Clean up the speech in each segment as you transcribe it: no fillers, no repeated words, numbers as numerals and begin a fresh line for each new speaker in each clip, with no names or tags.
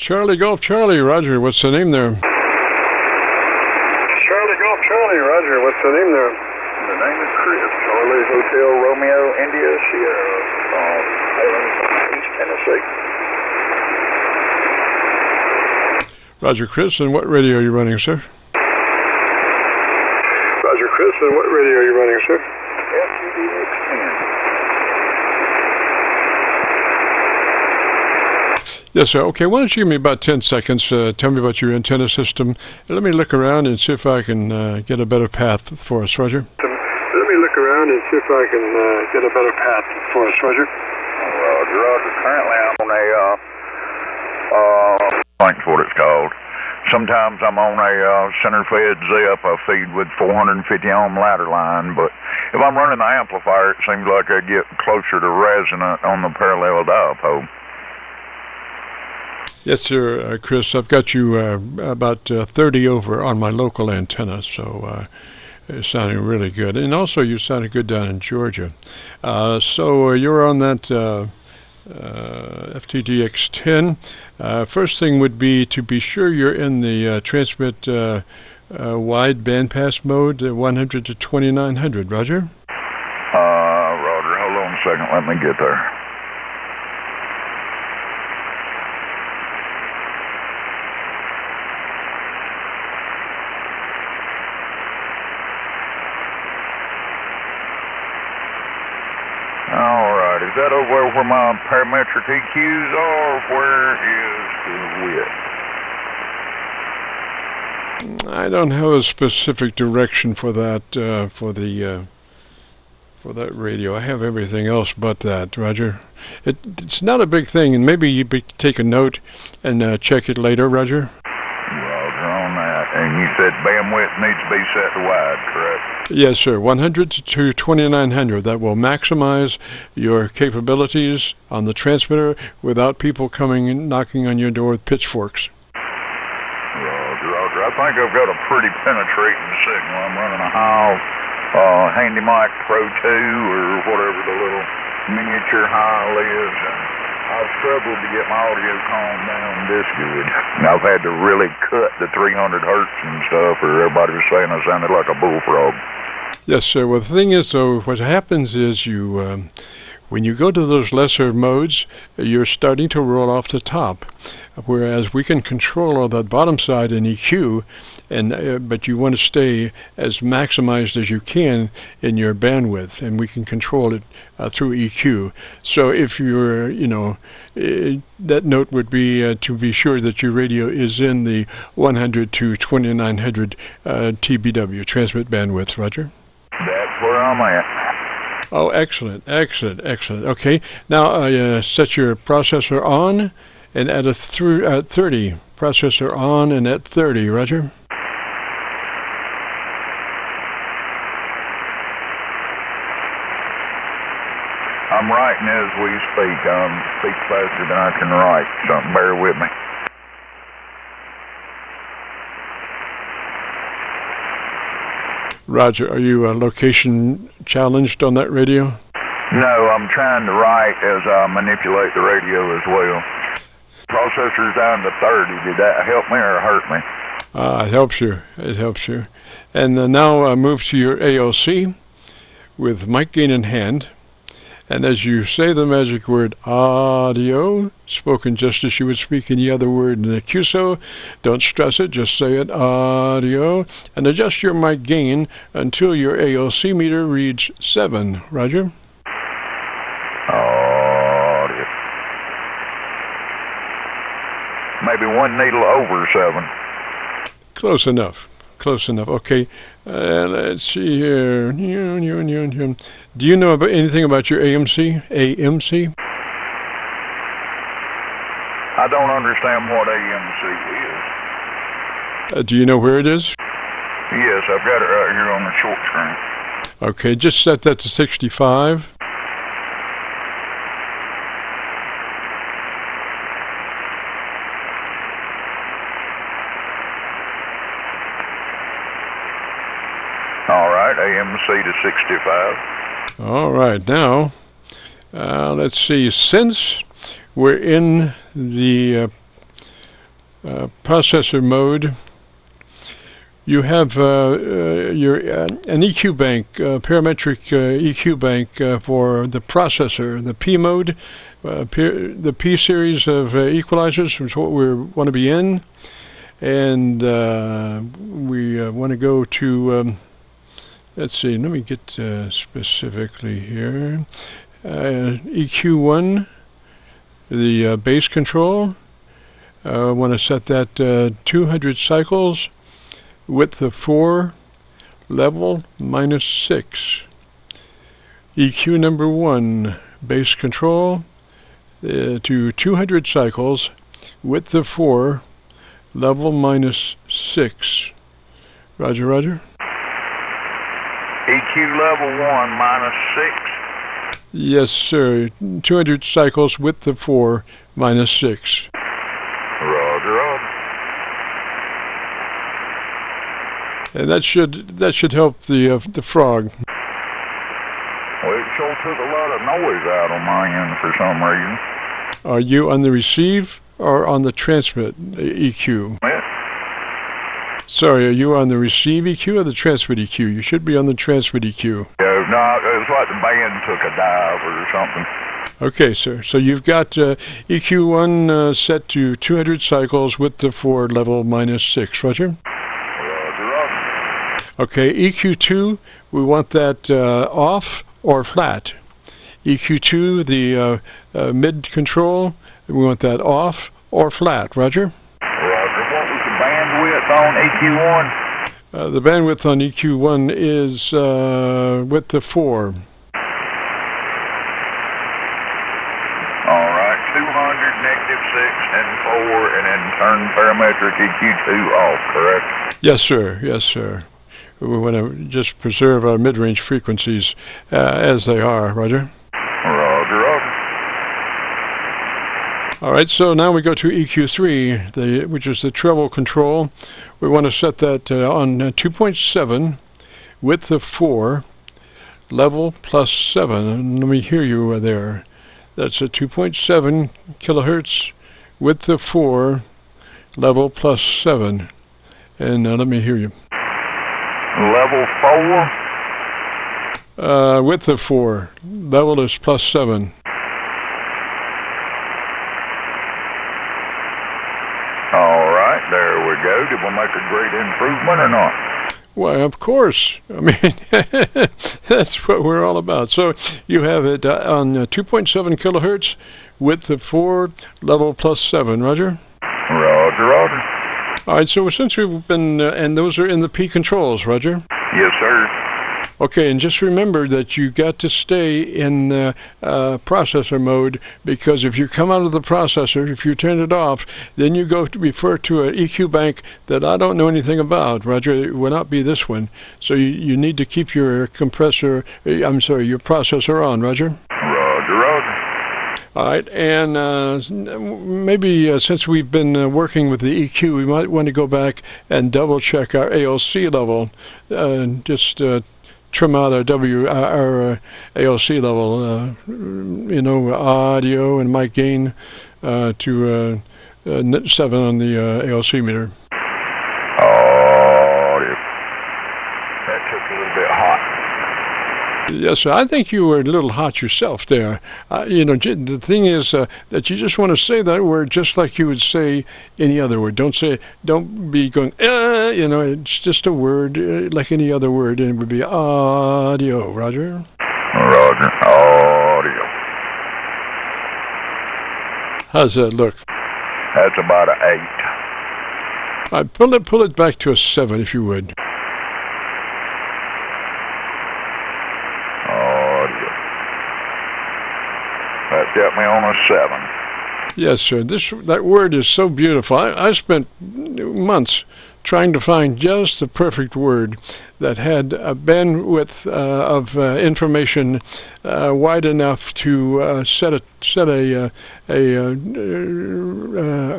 Charlie Golf Charlie, Roger, what's the name there?
Charlie Golf Charlie, Roger, what's the name there?
The name is Chris. Charlie Hotel Romeo India Sierra, East Tennessee.
Roger, Chris, and what radio are you running, sir?
Roger, Chris, and what radio are you running, sir?
FTDX-10.
Yes, sir. Okay, why don't you give me about 10 seconds, tell me about your antenna system, and let me look around and see if I can get a better path for us, Roger.
Let me look around and see if I can get a better path for us, Roger.
Roger. Currently I'm on a, that's what it's called. Sometimes I'm on a center-fed zip. I feed with 450 ohm ladder line, but if I'm running the amplifier, it seems like I get closer to resonant on the parallel dipole.
Yes, sir, Chris. I've got you about 30 over on my local antenna, so it's sounding really good. And also, you sounded good down in Georgia. So you're on that FTDX-10. First thing would be to be sure you're in the transmit wide bandpass mode, 100 to 2900. Roger?
Roger. Hold on a second. Let me get there. Is that over where my parametric EQs are, or where is the width?
I don't have a specific direction for that for that radio. I have everything else but that, Roger. It's not a big thing, and maybe you take a note and check it later, Roger.
Roger on that. And you said bandwidth needs to be set to wide, correct?
Yes, sir. 100 to 2900. That will maximize your capabilities on the transmitter without people coming and knocking on your door with pitchforks.
Roger. I think I've got a pretty penetrating signal. I'm running a Heil Handy Mic Pro 2 or whatever the little miniature Heil is. And I've struggled to get my audio calmed down this good. And I've had to really cut the 300 hertz and stuff, or everybody was saying I sounded like a bullfrog.
Yes, sir. Well, the thing is, though, what happens is you, when you go to those lesser modes, you're starting to roll off the top, whereas we can control all that bottom side in EQ, and but you want to stay as maximized as you can in your bandwidth, and we can control it through EQ. So if you're, that note would be to be sure that your radio is in the 100 to 2900 TBW, transmit bandwidth, Roger?
That's where I'm at.
Oh, excellent. Okay, now set your processor on, and at 30, processor on and at 30, Roger?
I'm writing as we speak. I'm speak faster than I can write, so bear with me.
Roger, are you location challenged on that radio?
No, I'm trying to write as I manipulate the radio as well. Processor's down to 30. Did that help me or hurt me?
It helps you. And now move to your AOC with mic gain in hand. And as you say the magic word audio, spoken just as you would speak any other word in the Qso, don't stress it, just say it, audio, and adjust your mic gain until your AOC meter reads 7. Roger?
Audio. Maybe one needle over 7.
Close enough. Okay, let's see here. Do you know anything about your AMC?
I don't understand what AMC is.
Do you know where it is?
Yes, I've got it right here on the short screen.
Okay, just set that to 65.
All right, AMC to 65.
All right, now, let's see. Since we're in the processor mode, you have an EQ bank, parametric EQ bank for the processor, the P mode, the P series of equalizers, which is what we want to be in. And we want to go to, let's see, let me get specifically here. EQ1, the bass control. I want to set that 200 cycles, width of 4, level -6. EQ number 1, bass control to 200 cycles, width of 4, level -6. Roger, roger.
EQ level 1 -6.
Yes, sir. 200 cycles, width of 4, -6.
Roger, roger.
And that should help the frog.
Well, it sure took a lot of noise out on my end for some reason.
Are you on the receive or on the transmit EQ?
Yeah.
Sorry, are you on the receive EQ or the transmit EQ? You should be on the transmit EQ.
Yeah, no, it was like the band took a dive or something.
Okay, sir. So you've got EQ1 set to 200 cycles, width of 4, level -6. Roger?
Roger, roger.
Okay, EQ2, we want that off or flat. EQ2, the mid control, we want that off or flat. Roger?
Roger. What was the bandwidth on EQ1?
The bandwidth on EQ1 is width of 4.
All right, 200, -6, and 4, and then turn parametric EQ2 off, correct?
Yes, sir. Yes, sir. We want to just preserve our mid-range frequencies as they are. Roger?
Roger, roger.
All right, so now we go to EQ3, which is the treble control. We want to set that on 2.7, width of 4, level +7. And let me hear you there. That's a 2.7 kilohertz, width of 4, level +7. And now let me hear you.
Level 4?
Width of 4, level is +7.
All right, there we go. Did we make a great improvement or not?
Why, of course. I mean, that's what we're all about. So you have it on 2.7 kilohertz, width of 4, level +7. Roger?
Roger, roger.
All right, so since we've been, and those are in the P controls, Roger?
Yes, sir.
Okay, and just remember that you got to stay in processor mode, because if you come out of the processor, if you turn it off, then you go to refer to an EQ bank that I don't know anything about. Roger, it will not be this one. So you need to keep your your processor on. Roger?
Roger, roger.
All right, and maybe since we've been working with the EQ, we might want to go back and double check our ALC level, just trim out our ALC level, audio and mic gain to 7 on the ALC meter.
Audio. That took a little bit hot.
Yes, sir. I think you were a little hot yourself there. The thing is that you just want to say that word just like you would say any other word. Don't be going, it's just a word like any other word, and it would be audio. Roger?
Roger. Audio.
How's that look?
That's about an 8.
All right, pull it back to a 7, if you would.
That got me on a 7.
Yes, sir. That word is so beautiful. I spent months trying to find just the perfect word that had a bandwidth of information wide enough to set a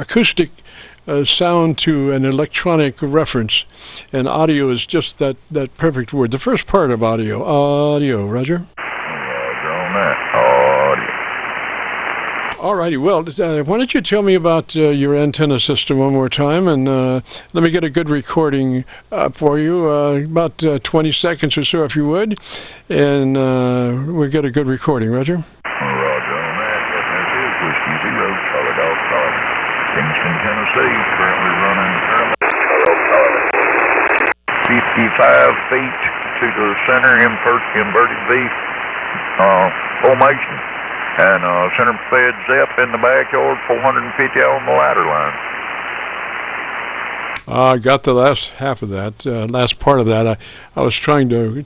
acoustic sound to an electronic reference. And audio is just that perfect word. The first part of audio. Audio, Roger?
Roger on that.
All righty. Well, why don't you tell me about your antenna system one more time, and let me get a good recording for you, about 20 seconds or so, if you would, and we'll get a good recording. Roger?
Roger on that. This is Whiskey Zero, Charlie Dog Charlie. Kingston, Tennessee, currently running 55 feet to the center inverted V formation. And center fed ZEP in the backyard, 450 on the ladder line.
I got the last half of that, last part of that. I was trying to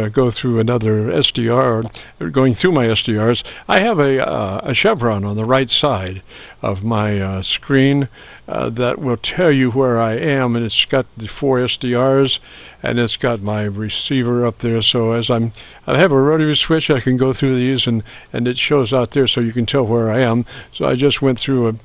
go through another SDR, going through my SDRs. I have a chevron on the right side of my screen that will tell you where I am, and it's got the 4 SDRs, and it's got my receiver up there. So as I have a rotary switch, I can go through these, and it shows out there, so you can tell where I am. So I just went through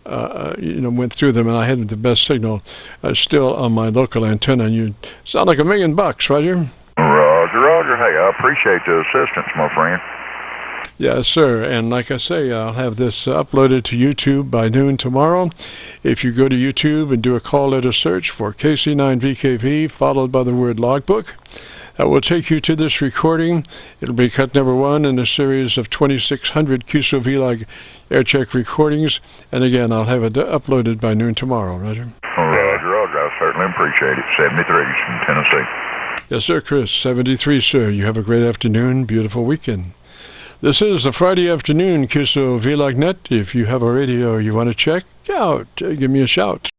went through them, and I had the best signal still on my local antenna. And you sound like $1 million, Roger.
Roger. Hey, I appreciate the assistance, my friend.
Yes, sir. And like I say, I'll have this uploaded to YouTube by noon tomorrow. If you go to YouTube and do a call letter search for KC9VKV, followed by the word logbook, that will take you to this recording. It'll be cut number 1 in a series of 2,600 Qso-Vlog aircheck recordings. And again, I'll have it uploaded by noon tomorrow, Roger.
Roger. I certainly appreciate it. 73 from Tennessee.
Yes, sir, Chris. 73, sir. You have a great afternoon. Beautiful weekend. This is a Friday afternoon Qso-Vlog Net. If you have a radio you want to check out, give me a shout.